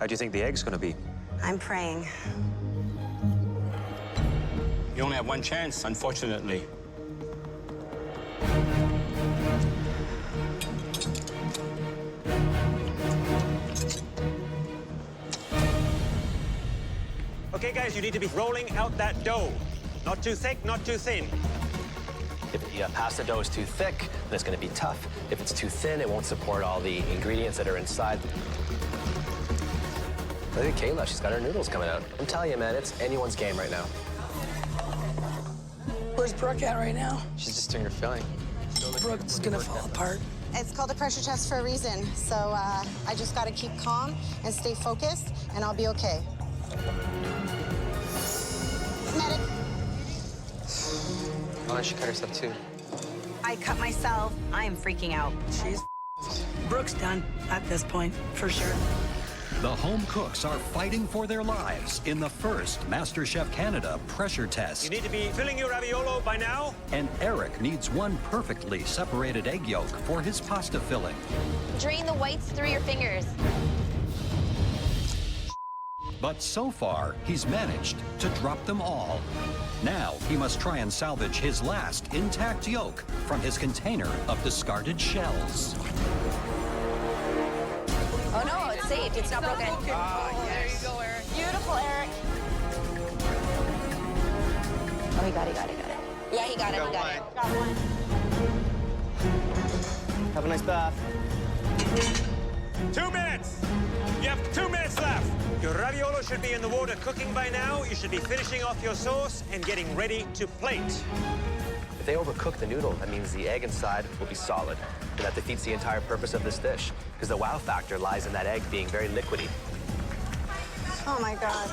How do you think the egg's gonna be? I'm praying. You only have one chance, unfortunately. Okay, guys, you need to be rolling out that dough. Not too thick, not too thin. If the pasta dough is too thick, then it's going to be tough. If it's too thin, it won't support all the ingredients that are inside. Look at Kayla, she's got her noodles coming out. I'm telling you, man, it's anyone's game right now. Where's Brooke at right now? She's just doing her filling. Brooke's gonna fall apart. It's called a pressure test for a reason. So I just got to keep calm and stay focused, and I'll be okay. Medic. Oh, and she cut herself too. I cut myself. I am freaking out. She's Brooke's done at this point, for sure. The home cooks are fighting for their lives in the first MasterChef Canada pressure test. You need to be filling your raviolo by now. And Eric needs one perfectly separated egg yolk for his pasta filling. Drain the whites through your fingers. But so far, he's managed to drop them all. Now he must try and salvage his last intact yolk from his container of discarded shells. Oh no, it's saved. It's not broken. Ah, There you go, Eric. Beautiful, Eric. Oh, he got it. Yeah, he got it. Got one. Have a nice bath. 2 minutes. You have 2 minutes left. Your raviolo should be in the water cooking by now. You should be finishing off your sauce and getting ready to plate. If they overcook the noodle, that means the egg inside will be solid. And that defeats the entire purpose of this dish, because the wow factor lies in that egg being very liquidy. Oh, my God.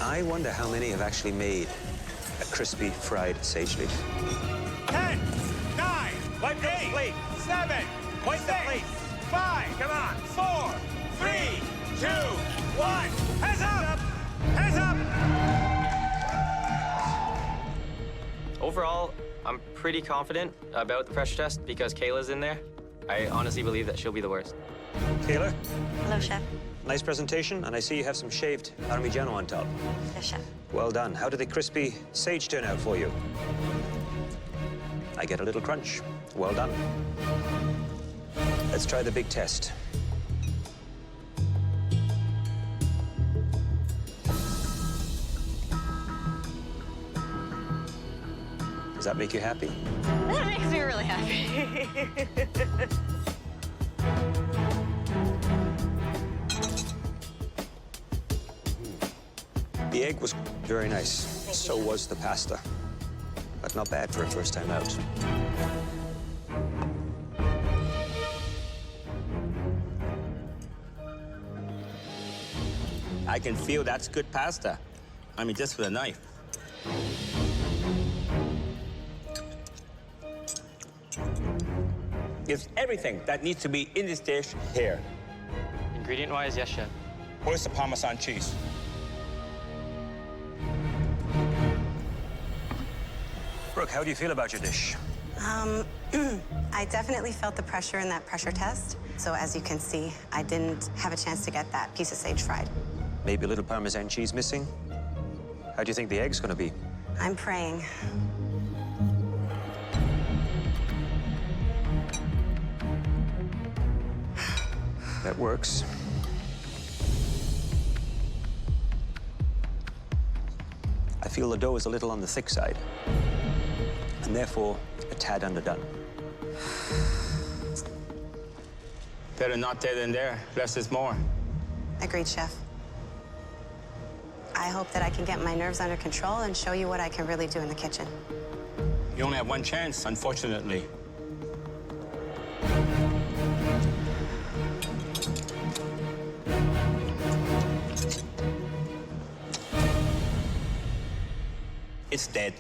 I wonder how many have actually made a crispy fried sage leaf. 10, 9, wipe the plate. 7, wipe the plate. 5, come on. 4, 3, 2, 1. Hands up! Hands up! Overall, I'm pretty confident about the pressure test because Kayla's in there. I honestly believe that she'll be the worst. Kayla, Hello, Chef. nice presentation, and I see you have some shaved Parmigiano on top. Yes, Chef. Well done. How did the crispy sage turn out for you? I get a little crunch. Well done. Let's try the big test. Does that make you happy? That makes me really happy. The egg was very nice. So was the pasta. But not bad for a first time out. I can feel that's good pasta. I mean, just with a knife. It's everything that needs to be in this dish here. Ingredient-wise, yes, chef. Where's the Parmesan cheese? Brooke, how do you feel about your dish? I definitely felt the pressure in that pressure test. So as you can see, I didn't have a chance to get that piece of sage fried. Maybe a little Parmesan cheese missing? How do you think the egg's gonna be? I'm praying. That works. I feel the dough is a little on the thick side, and therefore a tad underdone. Better not there than there. Less is more. Agreed, Chef. I hope that I can get my nerves under control and show you what I can really do in the kitchen. You only have one chance, unfortunately. It's dead.